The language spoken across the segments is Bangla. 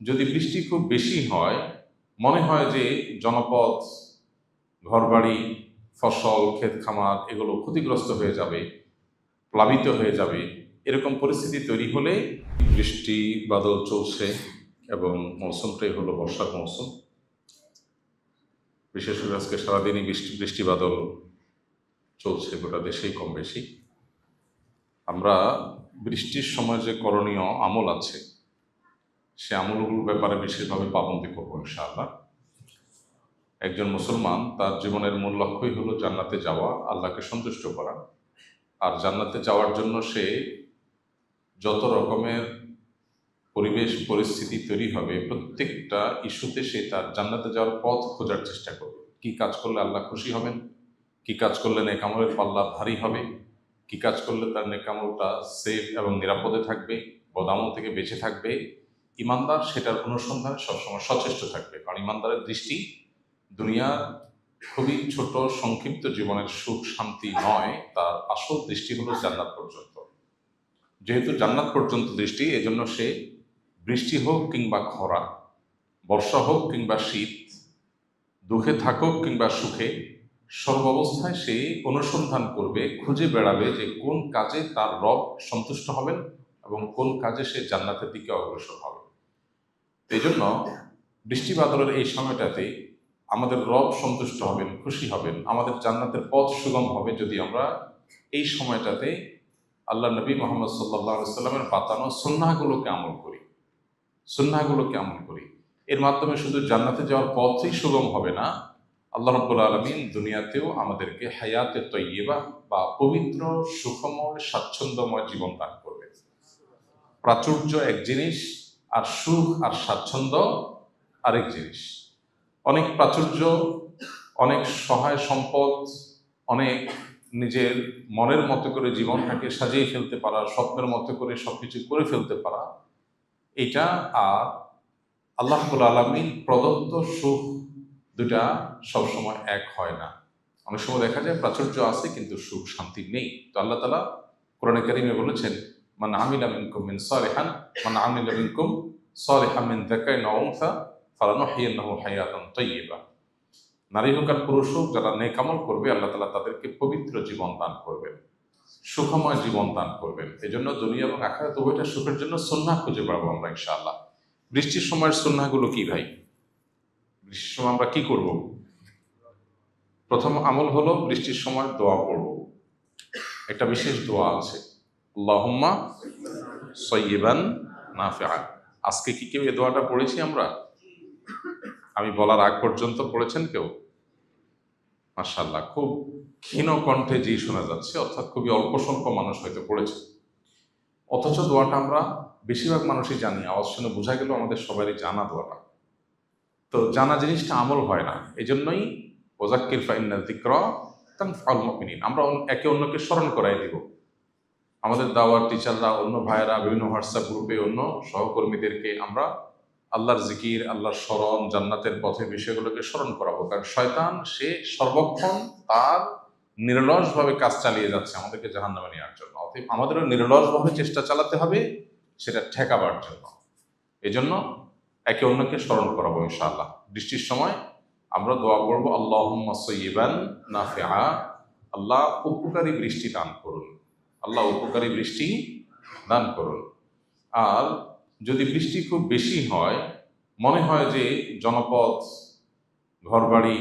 যদি বৃষ্টি খুব বেশি হয়, মনে হয় যে জনপদ, ঘরবাড়ি, ফসল, ক্ষেত খামার এগুলো ক্ষতিগ্রস্ত হয়ে যাবে, প্লাবিত হয়ে যাবে, এরকম পরিস্থিতি তৈরি হলে বৃষ্টি বাদল চলছে এবং মৌসুমটাই হলো বর্ষার মৌসুম। বিশেষ করে আজকে সারাদিনই বৃষ্টি বাদল চলছে গোটা দেশেই কম বেশি। আমরা বৃষ্টির সময় যে করণীয় আমল আছে, সে আমলগুলোর ব্যাপারে বিশেষভাবে পাবন্দি করবো ইনশাআল্লাহ। একজন মুসলমান তার জীবনের মূল লক্ষ্যই হলো জান্নাতে যাওয়া, আল্লাহকে সন্তুষ্ট করা। আর জান্নাতে যাওয়ার জন্য সে যত রকমের পরিবেশ পরিস্থিতি তৈরি হবে, প্রত্যেকটা ইস্যুতে সে তার জান্নাতে যাওয়ার পথ খোঁজার চেষ্টা করবে। কি কাজ করলে আল্লাহ খুশি হবেন, কি কাজ করলে নেকামলের পাল্লা ভারী হবে, কি কাজ করলে তার নেকামলটা সেফ এবং নিরাপদে থাকবে, বদামল থেকে বেঁচে থাকবে। ইমানদার সেটার অনুসন্ধানে সবসময় সচেষ্ট থাকবে, কারণ ইমানদারের দৃষ্টি দুনিয়ার খুবই ছোট সংক্ষিপ্ত জীবনের সুখ শান্তি নয়, তার আসল দৃষ্টি হলো জান্নাত পর্যন্ত। যেহেতু জান্নাত পর্যন্ত দৃষ্টি, এজন্য সে বৃষ্টি হোক কিংবা খরা, বর্ষা হোক কিংবা শীত, দুঃখে থাকুক কিংবা সুখে, সর্বাবস্থায় সে অনুসন্ধান করবে, খুঁজে বেড়াবে যে কোন কাজে তার রব সন্তুষ্ট হবেন এবং কোন কাজে সে জান্নাতের দিকে অগ্রসর হবে। এই জন্য বৃষ্টি বাদলের এই সময়টাতে আমাদের রব সন্তুষ্ট হবেন, খুশি হবেন, আমাদের জান্নাতের পথ সুগম হবে যদি আমরা এই সময়টাতে আল্লাহ নবী মোহাম্মদ সাল্লাল্লাহু আলাইহি সাল্লামের বাতানো সুন্নাহগুলোকে আমল করি। এর মাধ্যমে শুধু জান্নাতে যাওয়ার পথই সুগম হবে না, আল্লাহ রাব্বুল আলামিন দুনিয়াতেও আমাদেরকে হায়াতে তৈয়্যিবা বা পবিত্র, সুখময়, স্বাচ্ছন্দ্যময় জীবন দান করবে। প্রাচুর্য এক জিনিস, আর সুখ আর স্বাচ্ছন্দ্য আরেক জিনিস। অনেক প্রাচুর্য, অনেক সহায় সম্পদ, অনেক নিজের মনের মতো করে জীবনটাকে সাজিয়ে ফেলতে পারা, স্বপ্নের মতো করে সবকিছু করে ফেলতে পারা, এটা আর আল্লাহ রাব্বুল আলামিন প্রদত্ত সুখ, দুটা সবসময় এক হয় না। অনেক সময় দেখা যায় প্রাচুর্য আছে কিন্তু সুখ শান্তি নেই। তো আল্লাহ তাআলা কোরআনে কারিমে বলেছেন, মান আমিলা মিনকুম সালিহান মিন যাকারিন ওয়া উনসা ফালানুহয়িন্নাহু হায়াতান তাইয়্যিবা। নারী হোক আর পুরুষ হোক, যারা নেক আমল করবে আল্লাহ তাআলা তাদেরকে পবিত্র জীবন দান করবেন, সুখময় জীবন দান করবেন। এই জন্য দুনিয়া এবং আখিরাত উভয়টা সুখের জন্য সুন্নাহ খুঁজে পাবো আমরা ইনশাআল্লাহ। বৃষ্টির সময়ের সুন্নাহগুলো কি ভাই? বৃষ্টির সময় আমরা কি করব? প্রথম আমল হলো বৃষ্টির সময় দোয়া পড়ব। একটা বিশেষ দোয়া আছে, আল্লাহুম্মা সাইয়্যিবান নাফিআন। আজকে কি কেউ এই দোয়াটা পড়েছি আমরা? আমি বলার আগ পর্যন্ত পড়েছেন কেউ? মাশাআল্লাহ, খুব ক্ষীণ কণ্ঠে জি শোনা যাচ্ছে, অর্থাৎ খুবই অল্প স্বল্প মানুষ হয়তো পড়েছে। অথচ দোয়াটা আমরা বেশিরভাগ মানুষই জানি, আওয়াজ শুনে বোঝা গেল আমাদের সবারই জানা দোয়াটা। তো জানা জিনিসটা আমল হয় না, এই জন্যই ওয়াযাক্কির ফাইন্না যিকরা তানফাউল মুমিনিন, আমরা একে অন্যকে স্মরণ করাই দিব। আমাদের দাওয়ার টিচাররা, অন্য ভাইয়েরা, বিভিন্ন হোয়াটসঅ্যাপ গ্রুপে অন্য সহকর্মীদেরকে আমরা আল্লাহর জিকির, আল্লাহর স্মরণ, জান্নাতের পথে বিষয়গুলোকে স্মরণ করাবো। কারণ শয়তান সে সর্বক্ষণ তার নিরলসভাবে কাজ চালিয়ে যাচ্ছে আমাদেরকে জাহান্নামে নেওয়ার জন্য। অতএব আমাদেরও নিরলসভাবে চেষ্টা চালাতে হবে সেটা ঠেকাবার জন্য। এই জন্য একে অন্যকে স্মরণ করাবো ইনশাআল্লাহ। বৃষ্টির সময় আমরা দোয়া করবো, আল্লাহুম্মা সাইয়্যিবান নাফিআ, আল্লাহ উপকারী বৃষ্টি দান করুন, আল্লাহ উপকারী বৃষ্টি দান করুন। আর যদি বৃষ্টি খুব বেশি হয়, মনে হয় যে জনপদ, ঘরবাড়ি,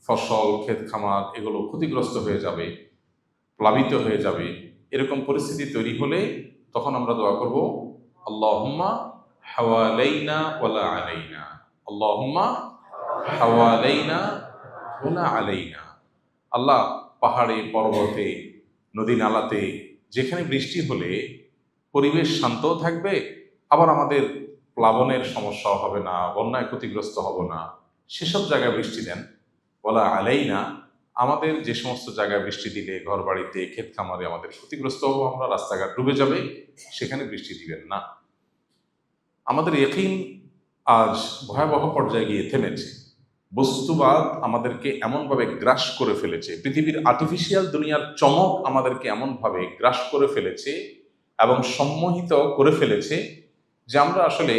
ফসল, ক্ষেত খামার এগুলো ক্ষতিগ্রস্ত হয়ে যাবে, প্লাবিত হয়ে যাবে, এরকম পরিস্থিতি তৈরি হলে তখন আমরা দোয়া করব, আল্লাহুম্মা হাওয়ালাইনা ওয়ালা আলাইনা, আল্লাহুম্মা হাওয়ালাইনা ওয়ালা আলাইনা। আল্লাহ পাহাড়ে, পর্বতে, নদী নালাতে যেখানে বৃষ্টি হলে পরিবেশ শান্তও থাকবে, আবার আমাদের প্লাবনের সমস্যাও হবে না, বন্যায় ক্ষতিগ্রস্ত হব না, সেসব জায়গায় বৃষ্টি দেন। বলা আলাইনা, আমাদের যে সমস্ত জায়গায় বৃষ্টি দিলে ঘর বাড়িতে, ক্ষেত খামারে আমাদের ক্ষতিগ্রস্ত হবো আমরা, রাস্তাঘাট ডুবে যাবে, সেখানে বৃষ্টি দিবেন না। আমাদের ইয়াকিন আজ ভয়াবহ পর্যায়ে গিয়ে থেমেছে। বস্তুবাদ আমাদেরকে এমনভাবে গ্রাস করে ফেলেছে, পৃথিবীর আর্টিফিশিয়াল দুনিয়ার চমক আমাদেরকে এমনভাবে গ্রাস করে ফেলেছে এবং সম্মোহিত করে ফেলেছে যে আমরা আসলে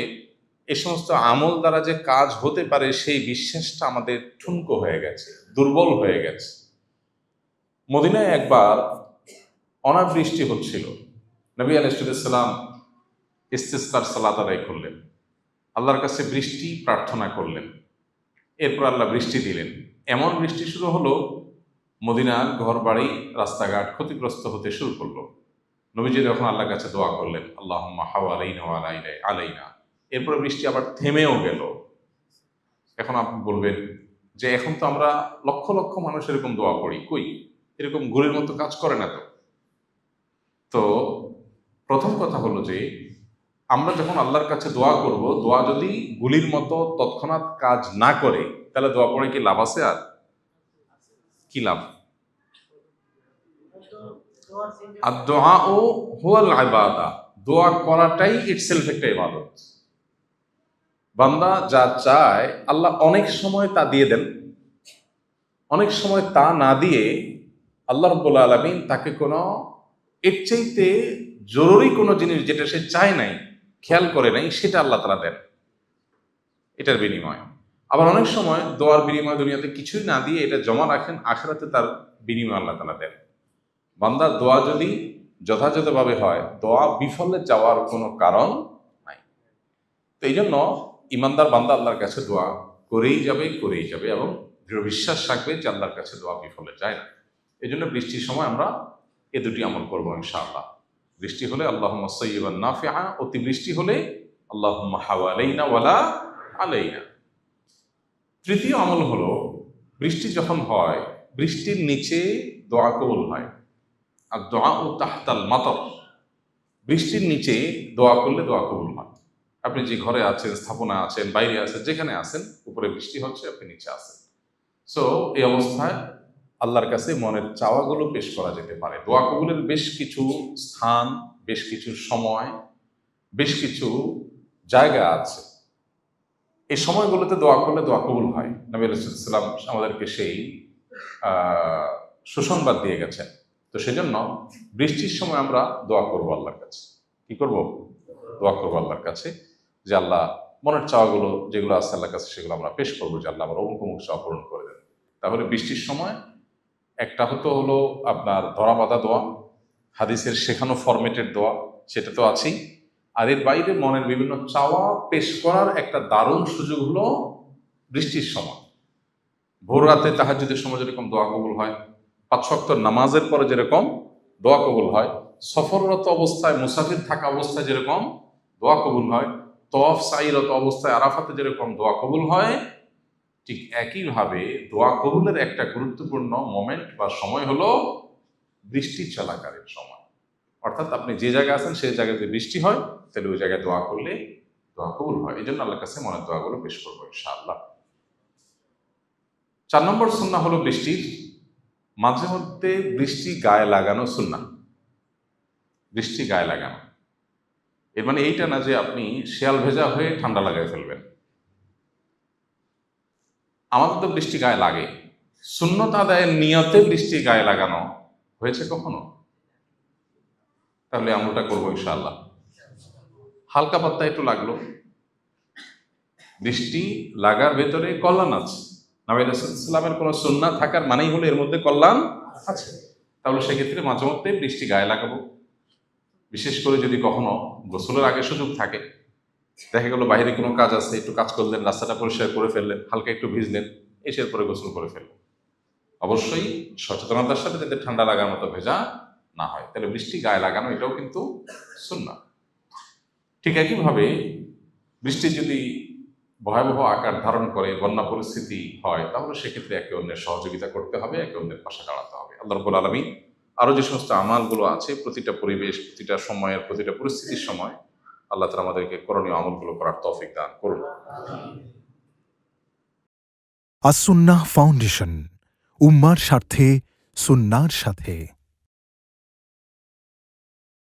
এই সমস্ত আমল দ্বারা যে কাজ হতে পারে সেই বিশ্বাসটা আমাদের ঠুনকো হয়ে গেছে, দুর্বল হয়ে গেছে। মদিনায় একবার অনাবৃষ্টি হচ্ছিল। নবী আলাইহিস সালাম ইস্তিসকার সালাত আদায় করলেন, আল্লাহর কাছে বৃষ্টি প্রার্থনা করলেন। এরপর আল্লাহ বৃষ্টি দিলেন। এমন বৃষ্টি শুরু হলো, মদিনার ঘর বাড়ি রাস্তাঘাট ক্ষতিগ্রস্ত হতে শুরু করলো। নবীজি যখন আল্লাহর কাছে দোয়া করলেন, আল্লাহুম্মা হাওয়ালাইনা ওয়া আলাইনা, এরপরে বৃষ্টি আবার থেমেও গেল। এখন আপনি বলবেন যে এখন তো আমরা লক্ষ লক্ষ মানুষ এরকম দোয়া করি, কই এরকম ঘুরের মতো কাজ করে না তো। তো প্রথম কথা হলো যে আমরা যখন আল্লাহর কাছে দোয়া করব, দোয়া যদি গুলির মতো তৎক্ষণাৎ কাজ না করে, তাহলে দোয়া পড়ে কি লাভ আছে? আর কি লাভ? আর দোয়া ও হুয়াল ইবাদা, দোয়া করাটাই ইটসেলফ একটা ইবাদত। বান্দা যা চায় আল্লাহ অনেক সময় তা দিয়ে দেন, অনেক সময় তা না দিয়ে আল্লাহ রাব্বুল আলামিন তাকে কোনো এর চাইতে জরুরি কোনো জিনিস যেটা সে চায় নাই, খেয়াল করে নাই, সেটা আল্লাহ তাআলা দেন এটার বিনিময়। আবার অনেক সময় দোয়ার বিনিময় দুনিয়াতে কিছুই না দিয়ে এটা জমা রাখেন, আখিরাতে তার বিনিময় আল্লাহ তাআলা দেন। বান্দার দোয়া যদি যথাযথভাবে হয়, দোয়া বিফলে যাওয়ার কোনো কারণ নাই। তো এই জন্য ইমানদার বান্দা আল্লাহর কাছে দোয়া করেই যাবে এবং দৃঢ় বিশ্বাস রাখবে যে আল্লাহর কাছে দোয়া বিফলে যায় না। এই জন্য বৃষ্টির সময় আমরা এ দুটি আমল করবো ইনশাআল্লাহ। বৃষ্টি হলে আল্লাহুম্মা সাইয়্যিবান নাফিআ, অতিবৃষ্টি হলে আল্লাহুম্মা হাওয়ালাইনা ওয়ালা আলাইনা। তৃতীয় আমল হলো, বৃষ্টি যখন হয় বৃষ্টির নিচে দোয়া কবুল হয়। আর দোয়া ও তাহতাল মাতর, বৃষ্টির নিচে দোয়া করলে দোয়া কবুল হয়। আপনি যে ঘরে আছেন, স্থাপনা আছেন, বাইরে আছেন, যেখানে আছেন, উপরে বৃষ্টি হচ্ছে, আপনি নিচে আছেন। সো এই অবস্থায় আল্লাহর কাছে মনের চাওয়াগুলো পেশ করা যেতে পারে। দোয়া কবুলের বেশ কিছু স্থান, বেশ কিছু সময়, বেশ কিছু জায়গা আছে। এই সময়গুলোতে দোয়া করলে দোয়া কবুল হয়। নবী রাসূলুল্লাহ সাল্লাল্লাহু আলাইহি ওয়াসাল্লাম আমাদেরকে সেই সুসংবাদ দিয়ে গেছেন। তো সেজন্য বৃষ্টির সময় আমরা দোয়া করব আল্লাহর কাছে। কি করব? দোয়া করবো আল্লাহর কাছে যে আল্লাহ মনের চাওয়াগুলো যেগুলো আছে আল্লাহর কাছে সেগুলো আমরা পেশ করবো, যে আল্লাহ আমার অমুক অমুক চাওয়া পূরণ করে দেন। তাহলে বৃষ্টির সময় একটা হলো আপনার ধরা বাঁধা দোয়া, হাদিসের শেখানো ফরম্যাটের দোয়া, সেটা তো আছেই। আর এর বাইরে মনের বিভিন্ন চাওয়া পেশ করার একটা দারুণ সুযোগ হলো বৃষ্টির সময়। ভোর রাতে তাহাজ্জুদের সময় যেরকম দোয়া কবুল হয়, ৫ ওয়াক্ত নামাজের পরে যেরকম দোয়া কবুল হয়, সফররত অবস্থায়, মুসাফির থাকা অবস্থায় যেরকম দোয়া কবুল হয়, তওয়াফ সাইরত অবস্থায় আরাফাতে যেরকম দোয়া কবুল হয়, ঠিক একইভাবে দোয়া কবুলের একটা গুরুত্বপূর্ণ মোমেন্ট বা সময় হলো বৃষ্টি চলাকালীন সময়। অর্থাৎ আপনি যে জায়গায় আছেন সেই জায়গায় যদি বৃষ্টি হয়, তাহলে ওই জায়গায় দোয়া করলে দোয়া কবুল হয়। এই জন্য আল্লাহর কাছে মনের দোয়াগুলো পেশ করবো ইনশাআল্লাহ। ৪ নম্বর সুন্নাহ হলো বৃষ্টির মাঝে মধ্যে বৃষ্টি গায়ে লাগানো সুন্নাহ। বৃষ্টি গায়ে লাগানো এর মানে এইটা না যে আপনি শেয়াল ভেজা হয়ে ঠান্ডা লাগাই ফেলবেন। আমাদের তো বৃষ্টি গায়ে লাগে, সুন্নত আদায়ের নিয়তে বৃষ্টি গায়ে লাগানো হয়েছে কখনো? তাহলে আমলটা করবো ইনশাআল্লাহ। হালকা পাত্তা একটু লাগলো, বৃষ্টি লাগার ভেতরে কল্যাণ আছে। নবী রাসূলুল্লাহ সাল্লাল্লাহু আলাইহি ওয়াসাল্লামের কোনো সুন্নাহ থাকার মানেই হলো এর মধ্যে কল্যাণ আছে। তাহলে সেক্ষেত্রে মাঝে মধ্যে বৃষ্টি গায়ে লাগাবো। বিশেষ করে যদি কখনো গোসলের আগে সুযোগ থাকে, দেখা গেল বাইরে কোনো কাজ আছে, একটু কাজ করলেন, রাস্তাটা পরিষ্কার করে ফেললেন, হালকা একটু ভিজলেন, এসে পরে গোসল করে ফেললেন। অবশ্যই সচেতনতার সাথে যাতে ঠান্ডা লাগার মতো ভেজা না হয়, তাহলে বৃষ্টি গায়ে লাগানো এটাও কিন্তু সুন্নাহ। ঠিক একইভাবে বৃষ্টি যদি ভয়াবহ আকার ধারণ করে, বন্যা পরিস্থিতি হয়, তাহলে সেক্ষেত্রে একে অন্যের সহযোগিতা করতে হবে, একে অন্যের পাশে দাঁড়াতে হবে। আল্লাহ রাব্বুল আলামিন আরও যে সমস্ত আমালগুলো আছে, প্রতিটা পরিবেশ, প্রতিটা সময়ের, প্রতিটা পরিস্থিতির সময় আল্লাহ তাআলা আমাদেরকে করণীয় আমলগুলো করার তৌফিক দান করুন। আস-সুন্নাহ ফাউন্ডেশন, উম্মার স্বার্থে সুন্নাহর সাথে।